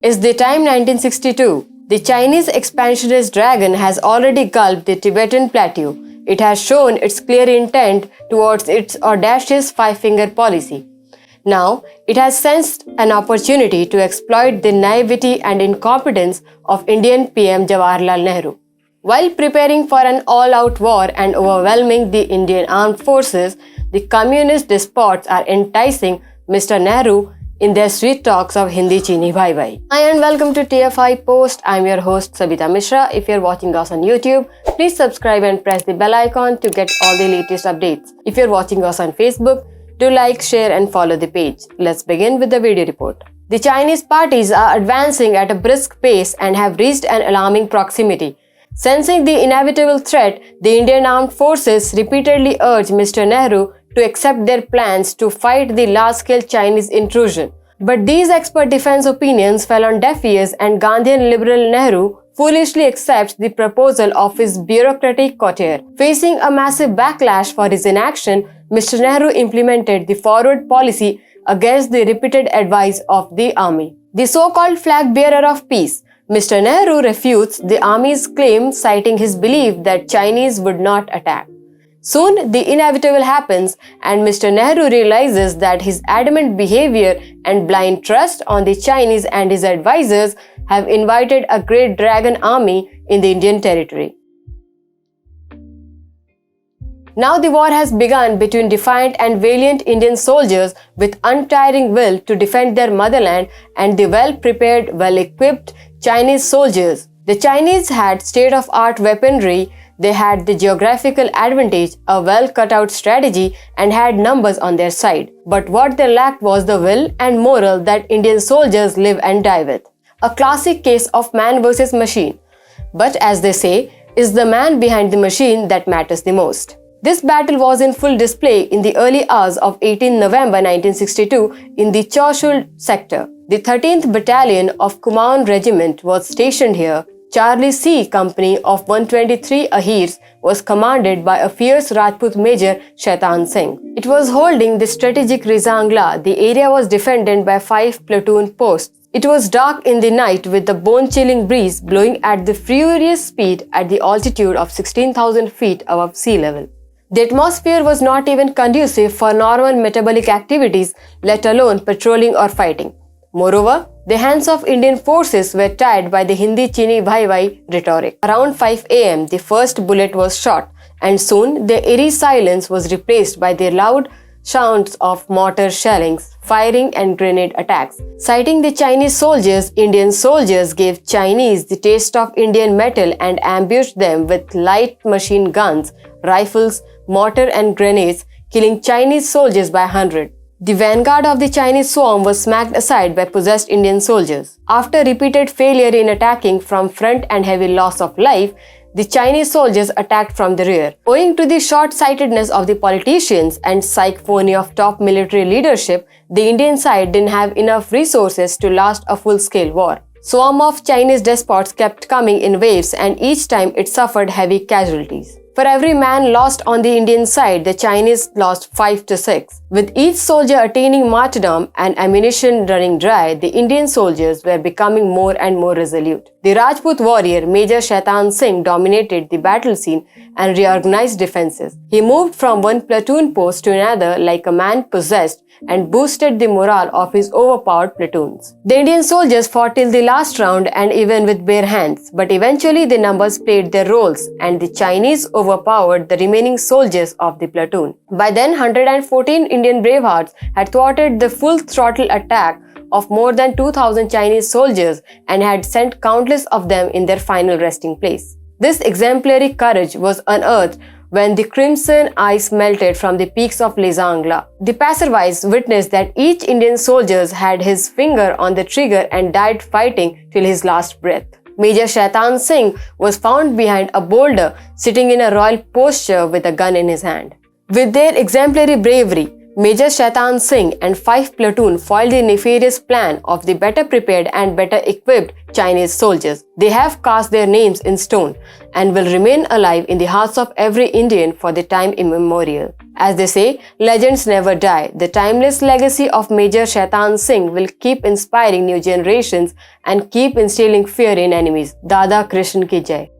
Is the time 1962? The Chinese expansionist dragon has already gulped the Tibetan Plateau. It has shown its clear intent towards its audacious five-finger policy. Now, it has sensed an opportunity to exploit the naivety and incompetence of Indian PM Jawaharlal Nehru. While preparing for an all-out war and overwhelming the Indian armed forces, the communist despots are enticing Mr. Nehru in their sweet talks of Hindi-Chini Bhai-Bhai. Hi and welcome to TFIPost. I'm your host Sabita Mishra. If you're watching us on YouTube, please subscribe and press the bell icon to get all the latest updates. If you're watching us on Facebook, do like, share and follow the page. Let's begin with the video report. The Chinese parties are advancing at a brisk pace and have reached an alarming proximity. Sensing the inevitable threat, the Indian armed forces repeatedly urged Mr. Nehru to accept their plans to fight the large-scale Chinese intrusion. But these expert defense opinions fell on deaf ears, and Gandhian liberal Nehru foolishly accepts the proposal of his bureaucratic courtier. Facing a massive backlash for his inaction, Mr. Nehru implemented the forward policy against the repeated advice of the army. The so-called flag bearer of peace, Mr. Nehru refutes the army's claim, citing his belief that Chinese would not attack. Soon, the inevitable happens, and Mr. Nehru realizes that his adamant behavior and blind trust on the Chinese and his advisors have invited a great dragon army in the Indian territory. Now the war has begun between defiant and valiant Indian soldiers with untiring will to defend their motherland and the well-prepared, well-equipped Chinese soldiers. The Chinese had state-of-art weaponry. They had the geographical advantage, a well-cut-out strategy, and had numbers on their side. But what they lacked was the will and moral that Indian soldiers live and die with. A classic case of man versus machine. But as they say, it's the man behind the machine that matters the most. This battle was in full display in the early hours of 18 November 1962 in the Choshul sector. The 13th Battalion of Kumaon Regiment was stationed here. Charlie C Company of 123 Ahirs was commanded by a fierce Rajput Major Shaitan Singh. It was holding the strategic Rezangla. The area was defended by 5 platoon posts. It was dark in the night with the bone-chilling breeze blowing at the furious speed at the altitude of 16,000 feet above sea level. The atmosphere was not even conducive for normal metabolic activities, let alone patrolling or fighting. Moreover, the hands of Indian forces were tied by the Hindi-Chini Bhai-Bhai rhetoric. Around 5 a.m., the first bullet was shot, and soon the eerie silence was replaced by the loud sounds of mortar shellings, firing and grenade attacks. Citing the Chinese soldiers, Indian soldiers gave Chinese the taste of Indian metal and ambushed them with light machine guns, rifles, mortar and grenades, killing Chinese soldiers by 100. The vanguard of the Chinese swarm was smacked aside by possessed Indian soldiers. After repeated failure in attacking from front and heavy loss of life, the Chinese soldiers attacked from the rear. Owing to the short-sightedness of the politicians and psychophony of top military leadership, the Indian side didn't have enough resources to last a full-scale war. Swarm of Chinese despots kept coming in waves, and each time it suffered heavy casualties. For every man lost on the Indian side, the Chinese lost 5 to 6. With each soldier attaining martyrdom and ammunition running dry, the Indian soldiers were becoming more and more resolute. The Rajput warrior Major Shaitan Singh dominated the battle scene and reorganized defenses. He moved from one platoon post to another like a man possessed and boosted the morale of his overpowered platoons. The Indian soldiers fought till the last round and even with bare hands, but eventually the numbers played their roles and the Chinese overpowered the remaining soldiers of the platoon. By then, 114 Indian bravehearts had thwarted the full-throttle attack of more than 2,000 Chinese soldiers and had sent countless of them in their final resting place. This exemplary courage was unearthed when the crimson ice melted from the peaks of Rezangla. The passersby witnessed that each Indian soldier had his finger on the trigger and died fighting till his last breath. Major Shaitan Singh was found behind a boulder, sitting in a royal posture with a gun in his hand. With their exemplary bravery, Major Shaitan Singh and 5 platoon foiled the nefarious plan of the better prepared and better equipped Chinese soldiers. They have cast their names in stone and will remain alive in the hearts of every Indian for the time immemorial. As they say, legends never die. The timeless legacy of Major Shaitan Singh will keep inspiring new generations and keep instilling fear in enemies. Dada Krishna ki Jai.